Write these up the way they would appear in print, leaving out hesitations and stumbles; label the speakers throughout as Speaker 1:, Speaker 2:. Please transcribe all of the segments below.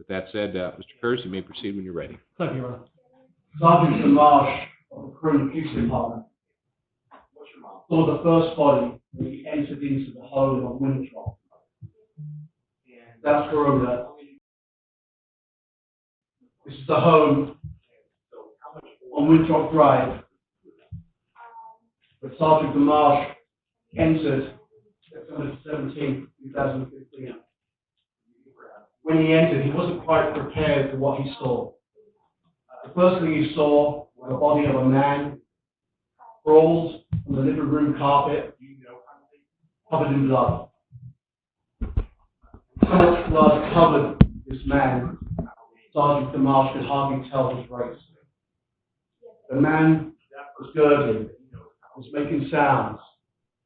Speaker 1: With that said, Mr. Kurz, you may proceed when you're ready.
Speaker 2: Thank you, Your Honor. Sergeant Marsh of the Criminal Police Department saw the first body when he entered into the home on Winthrop. That's Corona. This is the home on Winthrop Drive where Sergeant Marsh entered September 17, 2015. When he entered, he wasn't quite prepared for what he saw. The first thing he saw was the body of a man sprawled on the living room carpet, covered in blood. So much blood covered this man, Sergeant Marsh could hardly tell his race. The man was gurgling, was making sounds.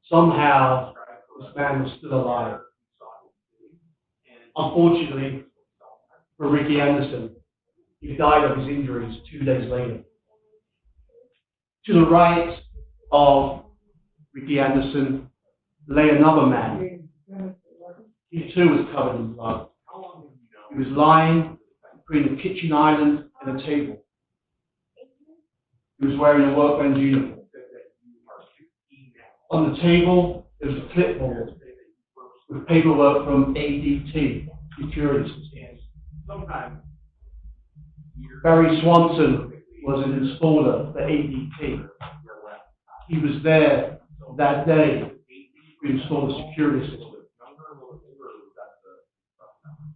Speaker 2: Somehow, this man was still alive. Unfortunately for Ricky Anderson, he died of his injuries 2 days later. To the right of Ricky Anderson lay another man. He too was covered in blood. He was lying between a kitchen island and a table. He was wearing a workman's uniform. On the table, there was a clipboard with paperwork from ADT, Securities. Barry Swanson was an installer for ADT. He was there that day to install the security system.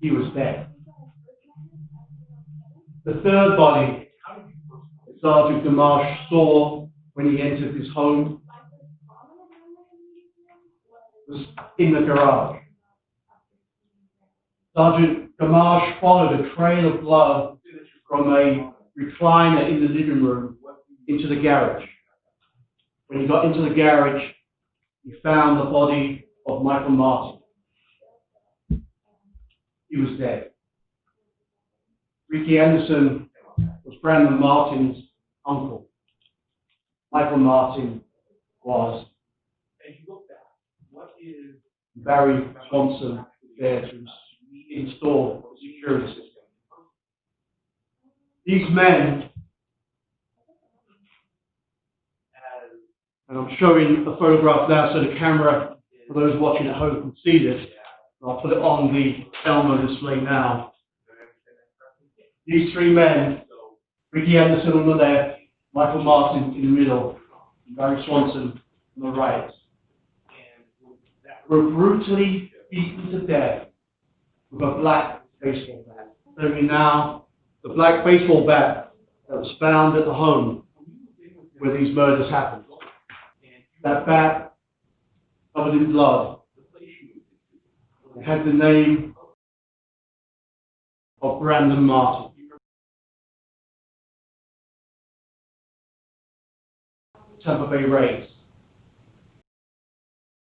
Speaker 2: He was dead. The third body Sergeant Marsh saw when he entered his home was in the garage. Sergeant Marsh followed a trail of blood from a recliner in the living room into the garage. When he got into the garage, he found the body of Michael Martin. He was dead. Ricky Anderson was Brandon Martin's uncle. Michael Martin was Barry Swanson there to install the security system. These men, and I'm showing a photograph now so the camera, for those watching at home, can see this. I'll put it on the Elmo display now. These three men, Ricky Anderson on the left, Michael Martin in the middle, and Barry Swanson on the right, were brutally beaten to death with a black baseball bat. Showing now the black baseball bat that was found at the home where these murders happened. That bat, covered in blood, it had the name of Brandon Martin. Tampa Bay Rays.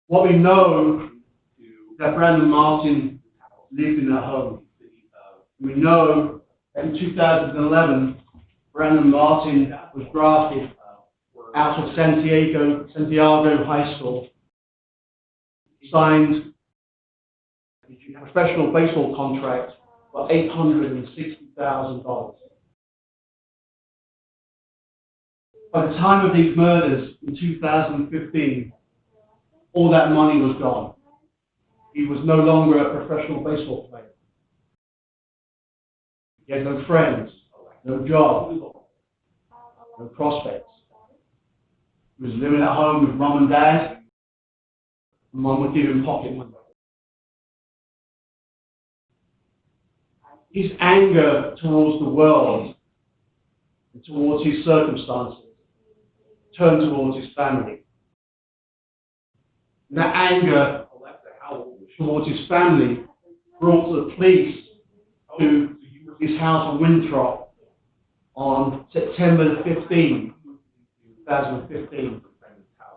Speaker 2: What we know is that Brandon Martin lived in that home. We know that in 2011, Brandon Martin was drafted out of Santiago High School, signed a professional baseball contract for $860,000. By the time of these murders in 2015, all that money was gone. He was no longer a professional baseball player. He had no friends, no job, no prospects. He was living at home with mum and dad, and mum would give him pocket money. His anger towards the world and towards his circumstances turned towards his family. And that anger towards his family brought the police to his house in Winthrop on September 15, 2015,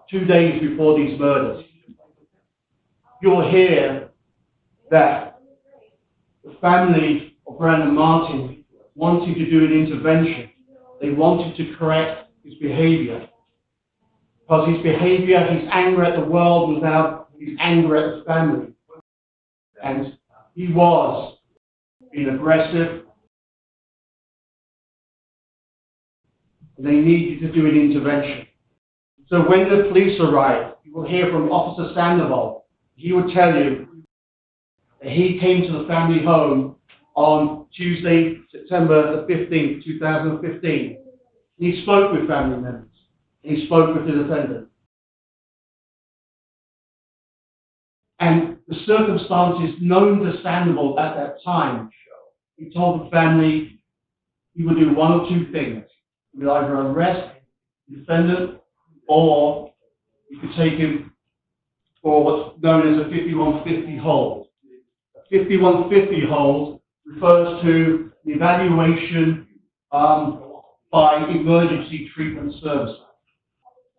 Speaker 2: 2 days before these murders. You'll hear that the family of Brandon Martin wanted to do an intervention. They wanted to correct his behavior. Because his behavior, his anger at the world was out his anger at his family. And he was being aggressive, and they needed to do an intervention. So when the police arrived, you will hear from Officer Sandoval. He would tell you that he came to the family home on Tuesday, September the 15th, 2015. He spoke with family members. He spoke with the defendant. And the circumstances known to Sandoval at that time, he told the family he would do one of two things. He would either arrest the defendant or you could take him for what's known as a 5150 hold. A 5150 hold refers to the evaluation by emergency treatment service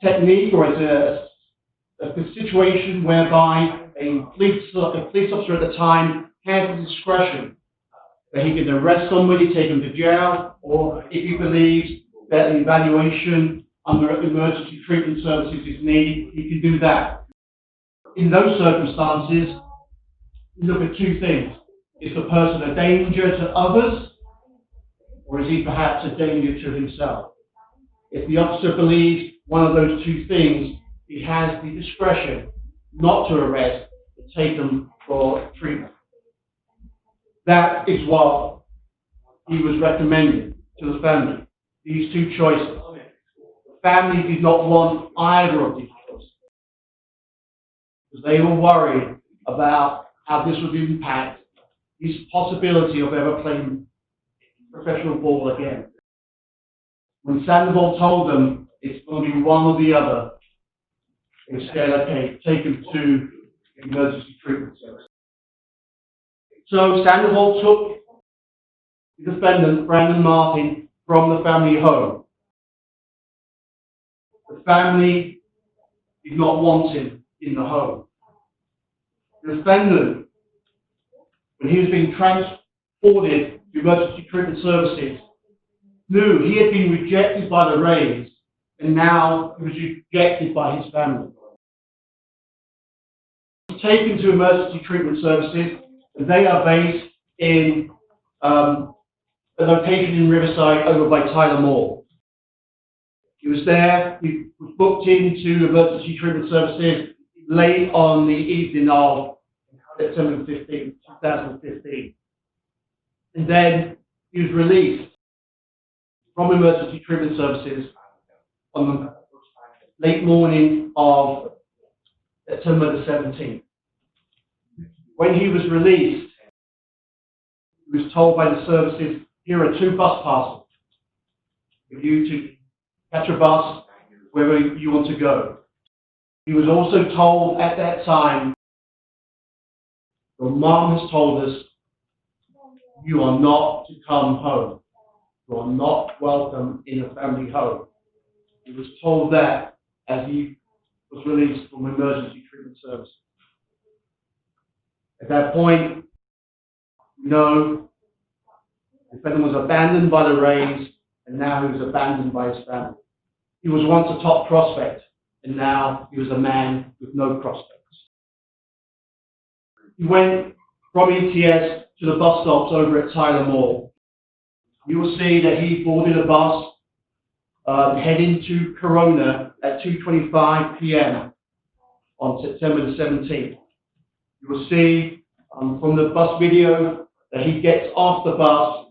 Speaker 2: technique, or it's a situation whereby a police officer at the time has the discretion that he can arrest somebody, take him to jail, or if he believes that an evaluation under emergency treatment services is needed, he can do that. In those circumstances, you look at two things. Is the person a danger to others, or is he perhaps a danger to himself? If the officer believes one of those two things, he has the discretion not to arrest, but take them for treatment. That is what he was recommending to the family, these two choices. The family did not want either of these choices, because they were worried about how this would impact his possibility of ever playing professional ball again. When Sandoval told them it's going to be one or the other, they said, okay, take him to emergency treatment service. So Sandoval took the defendant, Brandon Martin, from the family home. The family did not want him in the home. The defendant, when he was being transported to emergency treatment services, knew he had been rejected by the Rays, and now he was rejected by his family. He was taken to emergency treatment services, and they are based in a location in Riverside over by Tyler Mall. He was there, he was booked into emergency treatment services late on the evening of September 15, 2015. And then he was released from emergency treatment services on the late morning of September the 17th. When he was released, he was told by the services, here are 2 bus passes for you to catch a bus wherever you want to go. He was also told at that time, your mom has told us you are not to come home. You are not welcome in a family home. He was told that as he was released from emergency treatment services. At that point, the defendant was abandoned by the Rays, and now he was abandoned by his family. He was once a top prospect, and now he was a man with no prospects. He went from ETS to the bus stops over at Tyler Mall. You will see that he boarded a bus heading to Corona at 2:25 p.m. on September the 17th. You will see from the bus video that he gets off the bus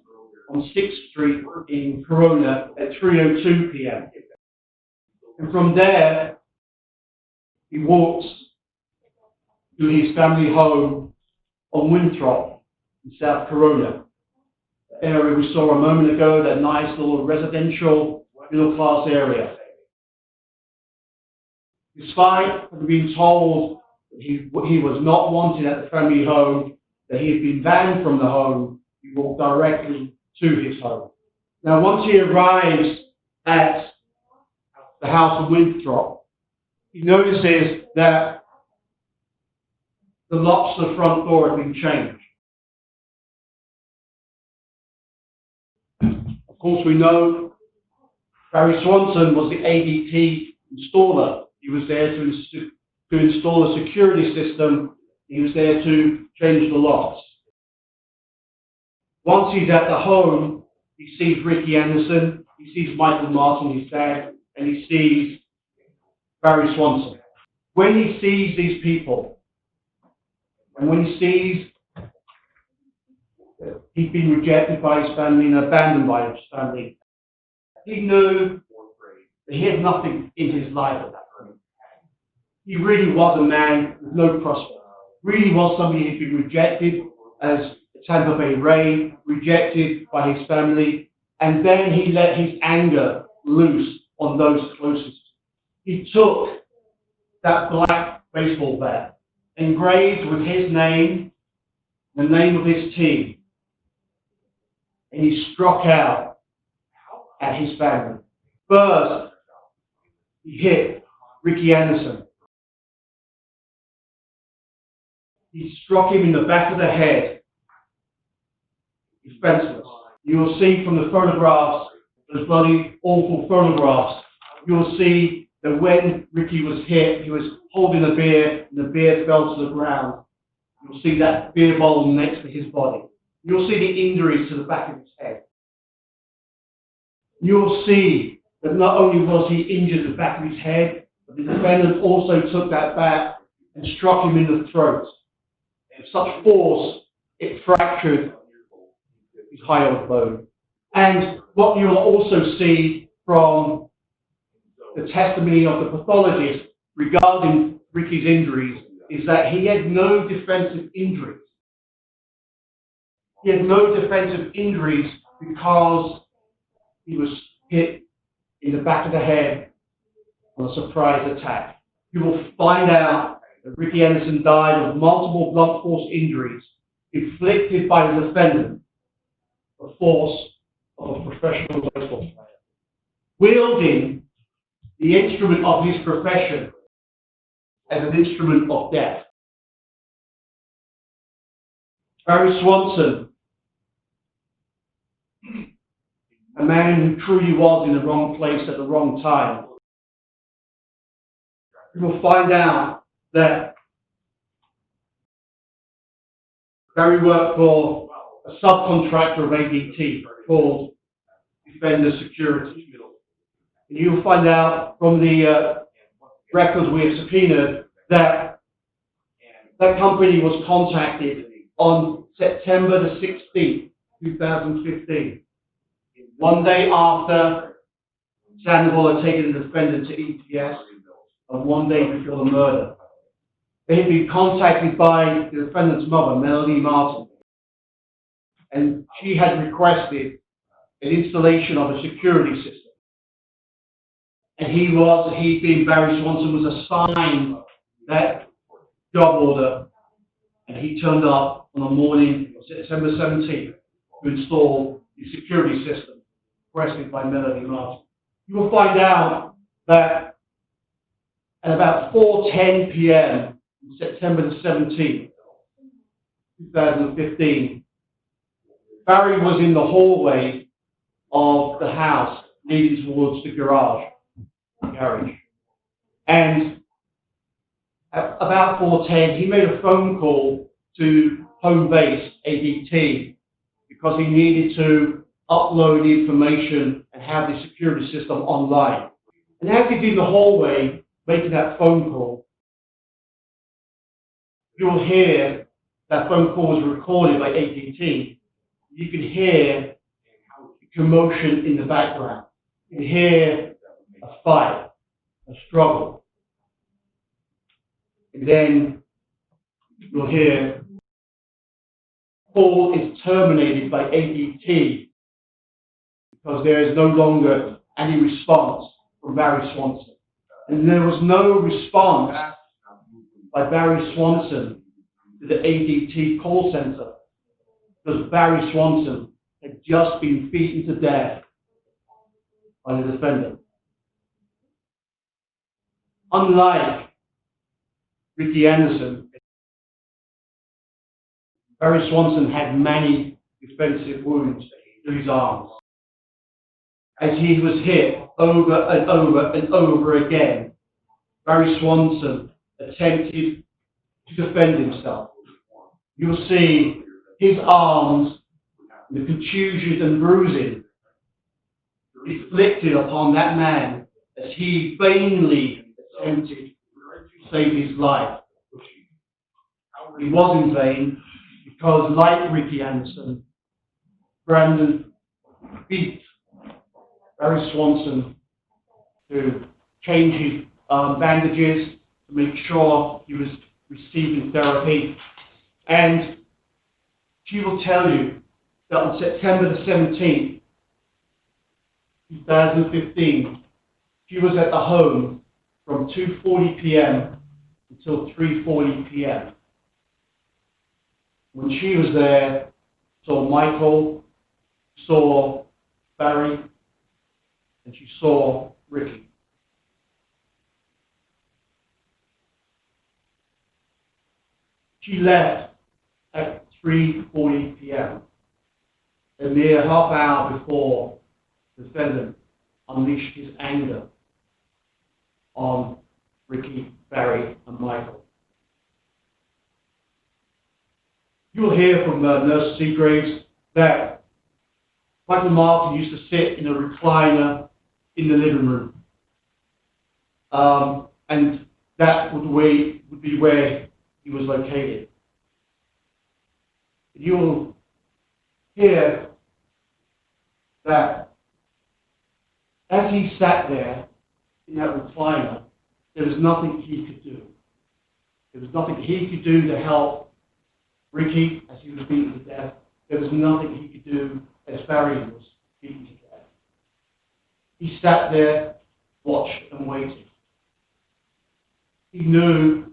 Speaker 2: on 6th Street in Corona at 3:02 p.m. And from there, he walks to his family home on Winthrop in South Corona. The area we saw a moment ago, that nice little residential middle-class area. Despite having been told that he was not wanted at the family home, that he had been banned from the home, he walked directly to his home. Now, once he arrives at the house of Winthrop, he notices that the locks to the front door had been changed. Of course, we know Barry Swanson was the ADT installer. He was there to install a security system. He was there to change the locks. Once he's at the home, he sees Ricky Anderson, he sees Michael Martin, his dad, and he sees Barry Swanson. When he sees these people, and when he sees that he'd been rejected by his family and abandoned by his family, he knew that he had nothing in his life at that point. He really was a man with no prospect. Really was somebody who'd been rejected as a Tampa Bay Ray, rejected by his family, and then he let his anger loose on those closest. He took that black baseball bat, engraved with his name, the name of his team, and he struck out at his family. First, he hit Ricky Anderson. He struck him in the back of the head. He's defenseless. You will see from the photographs, those bloody awful photographs, you will see that when Ricky was hit, he was holding a beer, and the beer fell to the ground. You'll see that beer bowl next to his body. You'll see the injuries to the back of his head. You'll see that not only was he injured the back of his head, but the defendant also took that bat and struck him in the throat. With such force, it fractured his hyoid bone. And what you'll also see from the testimony of the pathologist regarding Ricky's injuries is that he had no defensive injuries. He had no defensive injuries because he was hit in the back of the head on a surprise attack. You will find out that Ricky Anderson died of multiple blunt force injuries inflicted by the defendant, the force of a professional baseball player, wielding the instrument of his profession as an instrument of death. Barry Swanson, a man who truly was in the wrong place at the wrong time. You will find out that Barry worked for a subcontractor of ADT called Defender Security. And you'll find out from the records we have subpoenaed that that company was contacted on September the 16th, 2015. One day after Sandoval had taken the defendant to ETS, and one day before the murder. They had been contacted by the defendant's mother, Willie Martin, and she had requested an installation of a security system. And he being Barry Swanson, was assigned that job order, and he turned up on the morning of September 17th to install the security system requested by Melody Martin. You will find out that at about 4:10 p.m. on September the 17th, 2015, Barry was in the hallway of the house leading towards the garage. And at about 4:10, he made a phone call to home base ADT because he needed to upload the information and have the security system online. And as he's in the hallway making that phone call, you'll hear that phone call was recorded by ADT. You can hear commotion in the background. You can hear a fight, a struggle. And then you'll hear call is terminated by ADT because there is no longer any response from Barry Swanson. And there was no response by Barry Swanson to the ADT call center because Barry Swanson had just been beaten to death by the defendant. Unlike Ricky Anderson, Barry Swanson had many defensive wounds to his arms. As he was hit over and over and over again, Barry Swanson attempted to defend himself. You'll see his arms and the contusions and bruising inflicted upon that man as he vainly attempted to save his life. It was in vain because, like Ricky Anderson, Brandon beat Barry Swanson to change his bandages to make sure he was receiving therapy. And she will tell you that on September the 17th, 2015, she was at the home from 2:40 p.m. until 3:40 p.m. When she was there, saw Michael, saw Barry, and she saw Ricky. She left at 3:40 p.m., a mere half hour before the defendant unleashed his anger on Ricky, Barry, and Michael. You will hear from Nurse Seagraves that Michael Martin used to sit in a recliner in the living room, and that would be where he was located. You will hear that as he sat there in that recliner, there was nothing he could do. There was nothing he could do to help Ricky as he was beaten to death. There was nothing he could do as Barry was beaten to death. He sat there, watched and waited. He knew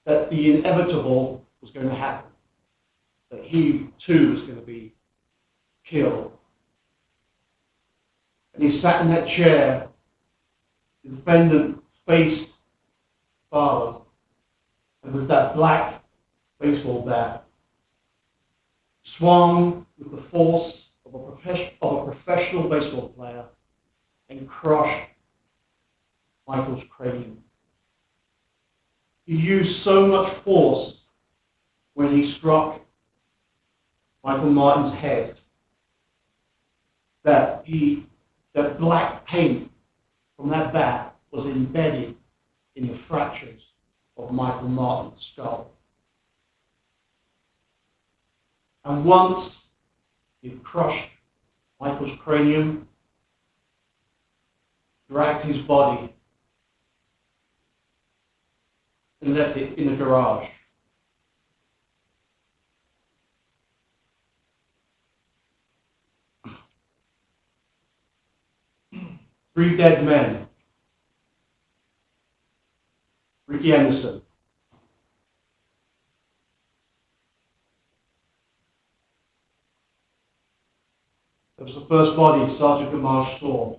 Speaker 2: that the inevitable was going to happen, that he too was going to be killed. And he sat in that chair. The defendant faced father, and with that black baseball bat, swung with the force of a professional baseball player and crushed Michael's cranium. He used so much force when he struck Michael Martin's head that that black paint from that bat was embedded in the fractures of Michael Martin's skull. And once he crushed Michael's cranium, dragged his body, and left it in a garage. Three dead men. Ricky Anderson. That was the first body Sergeant Gamache saw.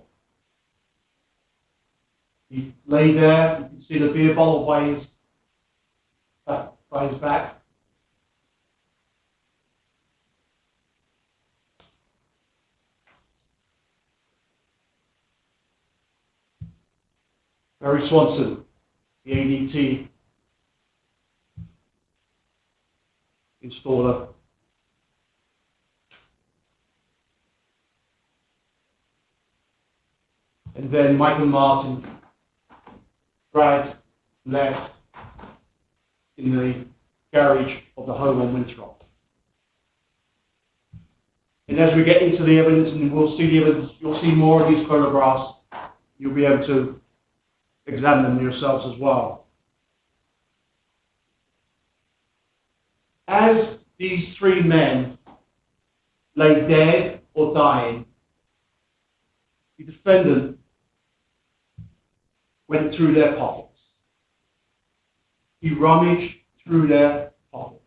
Speaker 2: He lay there. You can see the beer bottle by his back. Barry Swanson, the ADT installer. And then Michael Martin dragged left in the garage of the home on Winthrop. And as we get into the evidence, and we'll see the evidence, you'll see more of these photographs, you'll be able to examine them yourselves as well. As these three men lay dead or dying, the defendant went through their pockets. He rummaged through their pockets.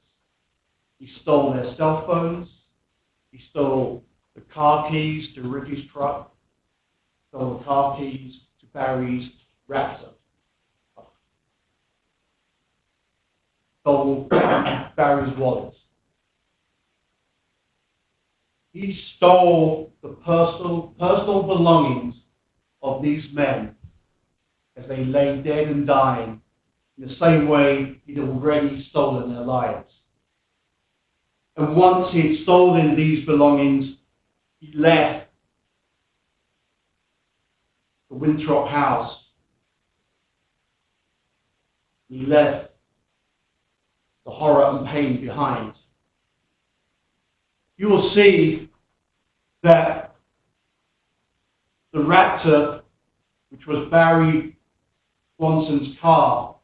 Speaker 2: He stole their cell phones. He stole the car keys to Ricky's truck. Stole the car keys to Barry's Raptor. Stole Barry's wallet. He stole the personal belongings of these men as they lay dead and dying, in the same way he'd already stolen their lives. And once he had stolen these belongings, he left the Winthrop house. He left the horror and pain behind. You will see that the Raptor, which was Barry Swanson's car,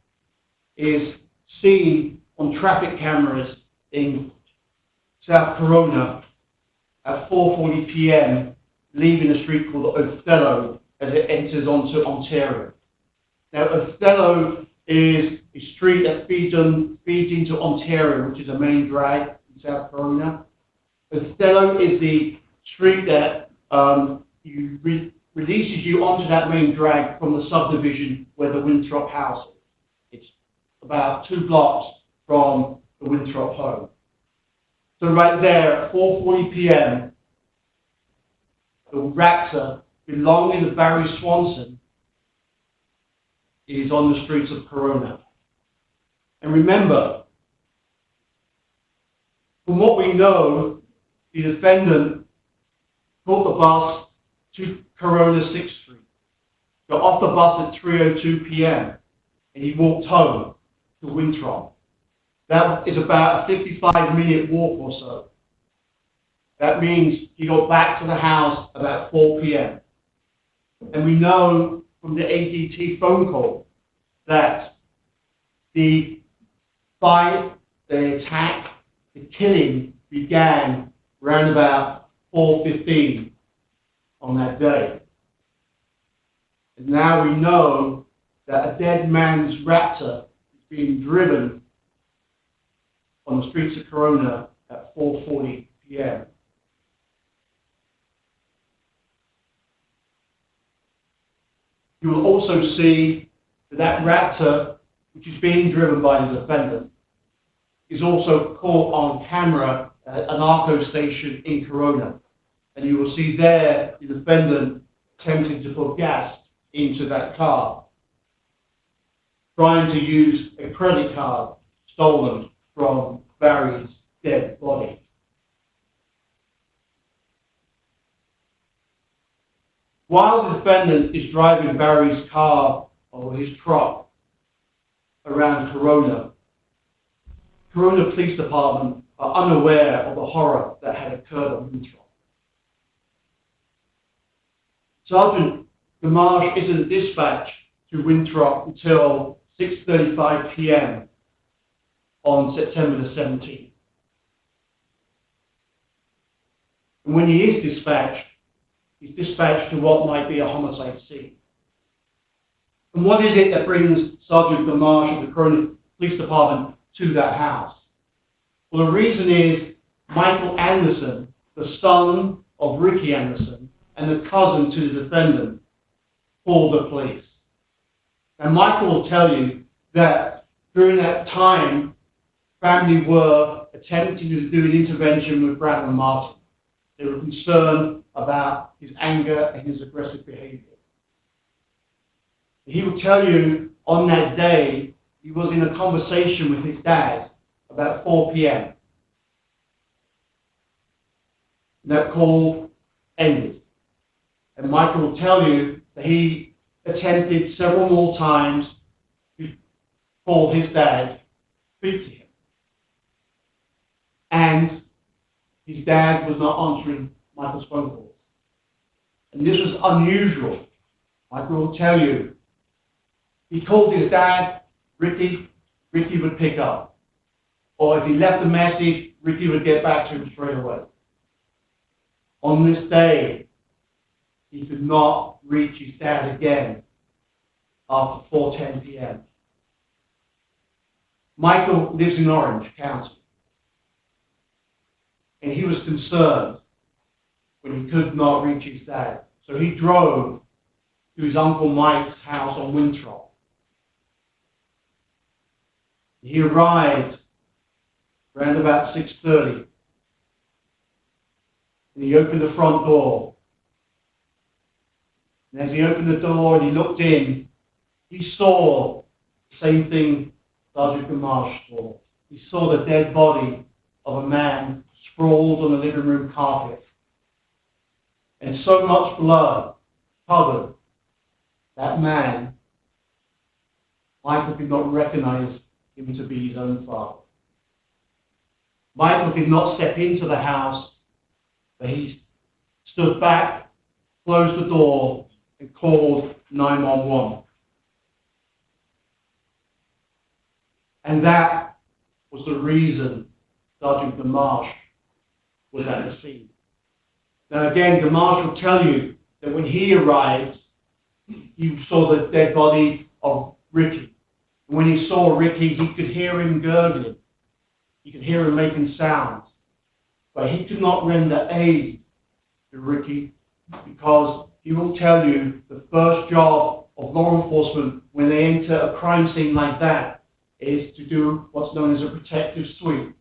Speaker 2: is seen on traffic cameras in South Corona at 4:40 p.m. leaving a street called Othello as it enters onto Ontario. Now, Othello is a street that feeds into Ontario, which is a main drag in South Corona. Othello is the street that releases you onto that main drag from the subdivision where the Winthrop house is. It's about 2 blocks from the Winthrop home. So right there at 4:40 p.m., the Raptor belonging to Barry Swanson is on the streets of Corona. And remember, from what we know, the defendant caught the bus to Corona 6th Street, got off the bus at 3:02 p.m., and he walked home to Winthrop. That is about a 55-minute walk or so. That means he got back to the house about 4 p.m. And we know from the ADT phone call that the fight, the attack, the killing began around about 4:15 on that day. And now we know that a dead man's Raptor is being driven on the streets of Corona at 4:40 p.m. You will also see that Raptor, which is being driven by the defendant, is also caught on camera at an ARCO station in Corona. And you will see there the defendant attempting to put gas into that car, trying to use a credit card stolen from Barry's dead body. While the defendant is driving Barry's car or his truck around Corona, Corona Police Department are unaware of the horror that had occurred on Winthrop. Sergeant Gamache isn't dispatched to Winthrop until 6:35 p.m. on September the 17th. And when he is dispatched, he's dispatched to what might be a homicide scene. And what is it that brings Sergeant Gamache of the Corona Police Department to that house? Well, the reason is Michael Anderson, the son of Ricky Anderson and the cousin to the defendant, called the police. And Michael will tell you that during that time, family were attempting to do an intervention with Willie Martin. They were concerned about his anger and his aggressive behavior. He will tell you on that day, he was in a conversation with his dad about 4 p.m. That call ended. And Michael will tell you that he attempted several more times to call his dad, speak to him. And his dad was not answering Michael's phone calls. And this was unusual. Michael will tell you, he called his dad, Ricky would pick up. Or if he left a message, Ricky would get back to him straight away. On this day, he could not reach his dad again after 4:10 p.m. Michael lives in Orange County. And he was concerned when he could not reach his dad. So he drove to his Uncle Mike's house on Winthrop. He arrived around about 6:30. And he opened the front door. And as he opened the door and he looked in, he saw the same thing Sergeant Gamache saw. He saw the dead body of a man sprawled on the living room carpet. And so much blood covered that man, Michael did not recognize him to be his own father. Michael did not step into the house, but he stood back, closed the door, and called 911. And that was the reason Sergeant Gamache was at the scene. Now again, Gamache will tell you that when he arrived, he saw the dead body of Ricky. And when he saw Ricky, he could hear him gurgling. He could hear him making sounds. But he could not render aid to Ricky because he will tell you the first job of law enforcement when they enter a crime scene like that is to do what's known as a protective sweep.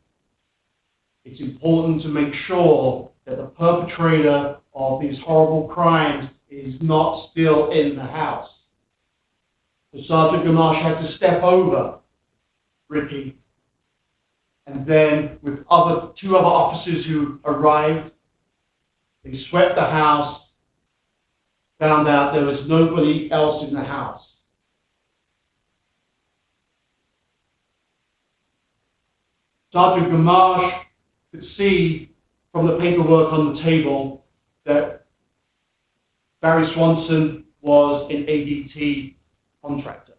Speaker 2: It's important to make sure that the perpetrator of these horrible crimes is not still in the house. So Sergeant Gamache had to step over Ricky, and then with two other officers who arrived, they swept the house, found out there was nobody else in the house. Sergeant Gamache could see from the paperwork on the table that Barry Swanson was an ADT contractor.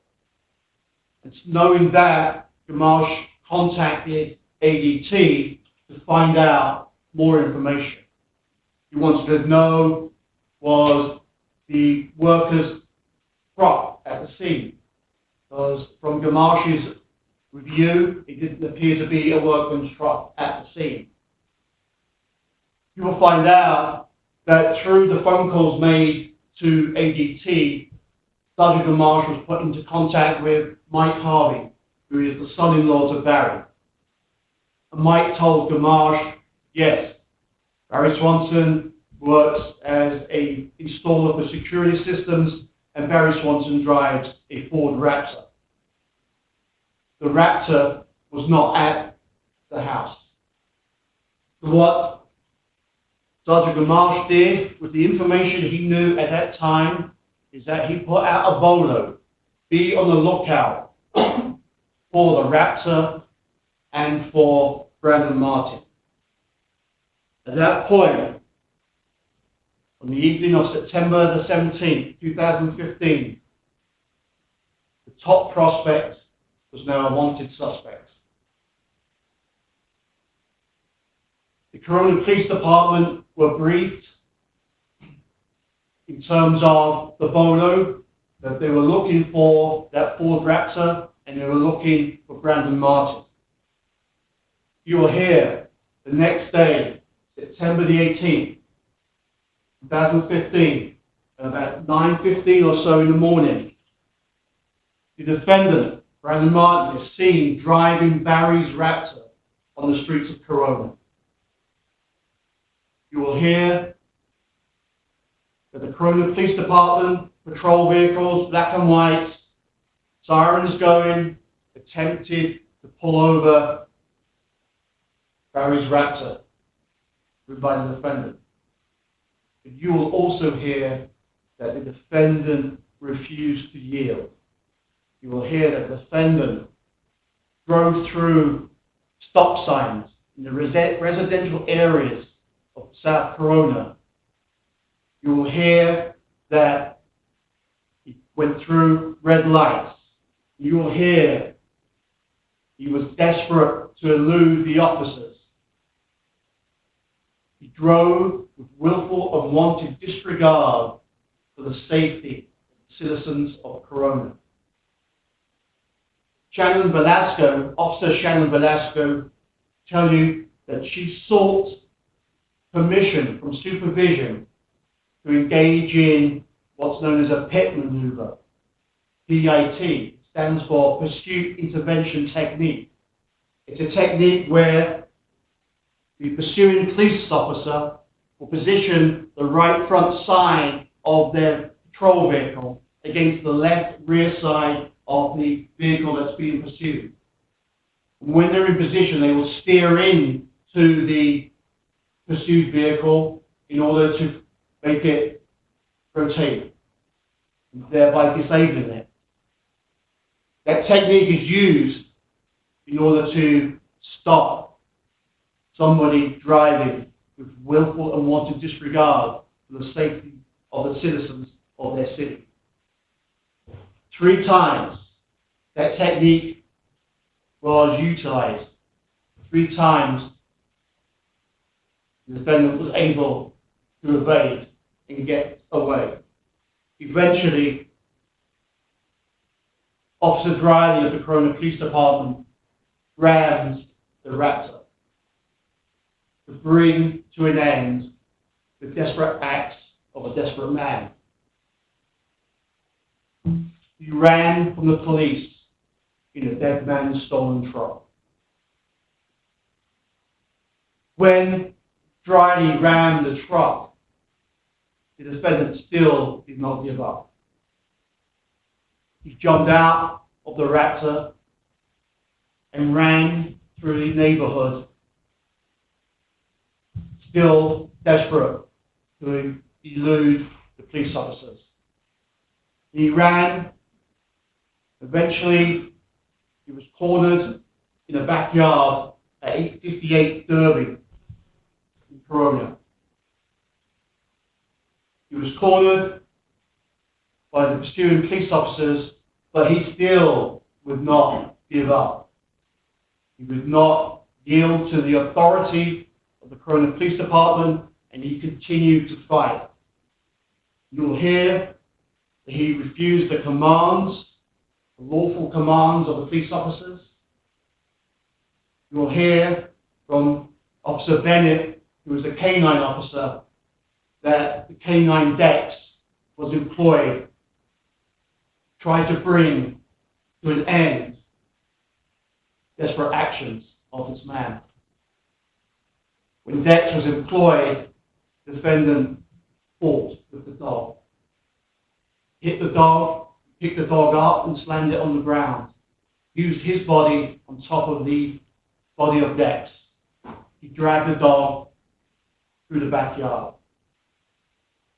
Speaker 2: And knowing that, Gamache contacted ADT to find out more information. He wanted to know, was the workers fraught at the scene? Because from Gamache's review, it didn't appear to be a workman's fraught at the scene. You will find out that through the phone calls made to ADT, Sergeant Gamache was put into contact with Mike Harvey, who is the son-in-law to Barry. And Mike told Gamache, yes, Barry Swanson works as an installer for security systems, and Barry Swanson drives a Ford Raptor. The Raptor was not at the house. So what Sergeant Gamache did with the information he knew at that time is that he put out a BOLO, be on the lookout for the Raptor and for Brandon Martin. At that point, on the evening of September the 17th, 2015, the top prospect was now a wanted suspect. The Corona Police Department were briefed in terms of the BOLO, that they were looking for that Ford Raptor and they were looking for Brandon Martin. You will hear the next day, September the 18th, 2015, at about 9:15 or so in the morning, the defendant, Brandon Martin, is seen driving Barry's Raptor on the streets of Corona. You will hear that the Corona Police Department, patrol vehicles, black and white, sirens going, attempted to pull over Barry's Raptor, driven by the defendant. But you will also hear that the defendant refused to yield. You will hear that the defendant drove through stop signs in the residential areas of South Corona. You will hear that he went through red lights. You will hear he was desperate to elude the officers. He drove with willful, unwanted disregard for the safety of the citizens of Corona. Officer Shannon Velasco, tell you that she sought permission from supervision to engage in what's known as a PIT maneuver. PIT stands for Pursuit Intervention Technique. It's a technique where the pursuing police officer will position the right front side of their patrol vehicle against the left rear side of the vehicle that's being pursued. And when they're in position, they will steer in to the pursued vehicle in order to make it rotate, thereby disabling it. That technique is used in order to stop somebody driving with willful and wanton disregard for the safety of the citizens of their city. 3 times that technique was utilized. 3 times the defendant was able to evade and get away. Eventually, Officer Riley of the Corona Police Department rams the Raptor to bring to an end the desperate acts of a desperate man. He ran from the police in a dead man's stolen truck. When Riley rammed the truck, the defendant still did not give up. He jumped out of the Raptor and ran through the neighborhood, still desperate to elude the police officers. He ran. Eventually, he was cornered in a backyard at 858 Derby in Corona. He was cornered by the pursuing police officers, but he still would not give up. He would not yield to the authority of the Corona Police Department, and he continued to fight. You'll hear that he refused the commands, the lawful commands of the police officers. You'll hear from Officer Bennett, who was a canine officer, that the canine Dex was employed, tried to bring to an end desperate actions of this man. When Dex was employed, the defendant fought with the dog. Hit the dog, picked the dog up and slammed it on the ground. Used his body on top of the body of Dex. He dragged the dog through the backyard.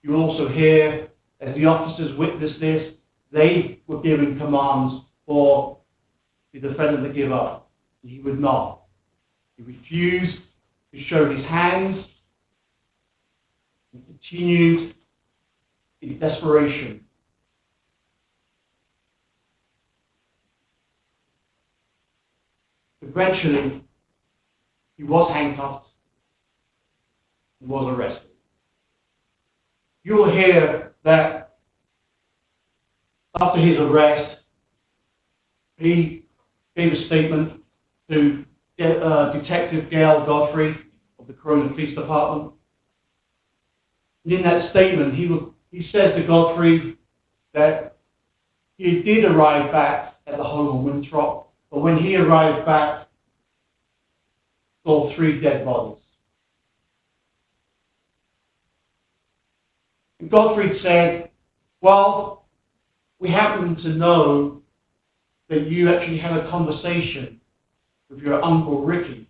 Speaker 2: You also hear, as the officers witnessed this, they were giving commands for the defendant to give up. He would not. He refused to show his hands and continued in desperation. Eventually, he was handcuffed and was arrested. You will hear that after his arrest, he gave a statement to Detective Gail Godfrey of the Corona Police Department. And in that statement, he says to Godfrey that he did arrive back at the home on Winthrop, but when he arrived back, saw 3 dead bodies. And Godfrey said, well, we happen to know that you actually had a conversation with your Uncle Ricky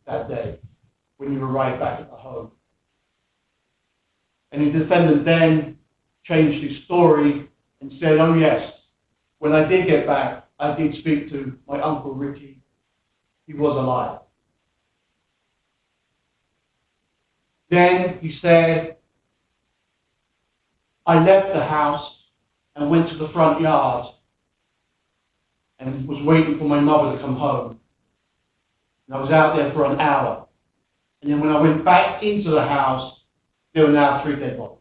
Speaker 2: that day when you arrived back at the home. And the defendant then changed his story and said, oh yes, when I did get back, I did speak to my Uncle Ricky. He was alive. Then he said, I left the house and went to the front yard and was waiting for my mother to come home. And I was out there for an hour. And then when I went back into the house, there were now 3 dead bodies.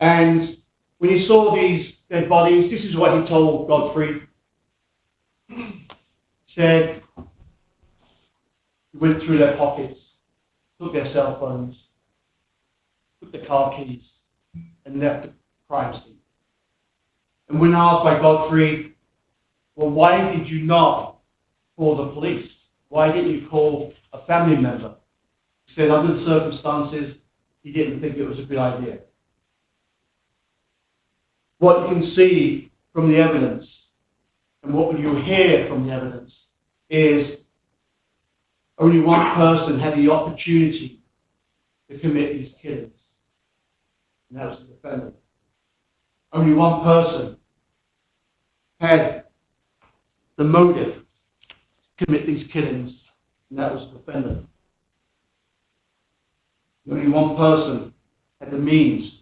Speaker 2: And when he saw these dead bodies, this is what he told Godfrey. He said, he went through their pockets, took their cell phones, took the car keys, and left the crime scene. And when asked by Godfrey, well, why did you not call the police? Why didn't you call a family member? He said, under the circumstances, he didn't think it was a good idea. What you can see from the evidence, and what you hear from the evidence, is Only one person had the opportunity to commit these killings, and that was the defendant. Only one person had the motive to commit these killings, and that was the defendant. Only one person had the means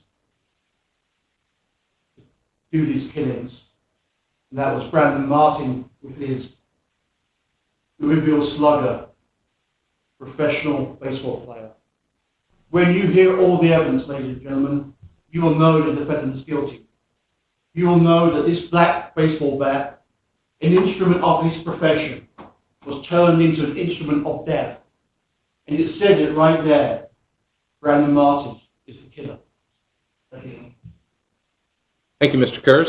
Speaker 2: to do these killings, and that was Brandon Martin with his Louisville Slugger, professional baseball player. When you hear all the evidence, ladies and gentlemen, you will know the defendant is guilty. You will know that this black baseball bat, an instrument of his profession, was turned into an instrument of death. And it says it right there. Brandon Martin is the killer. Thank you.
Speaker 1: Thank you, Mr. Kurz.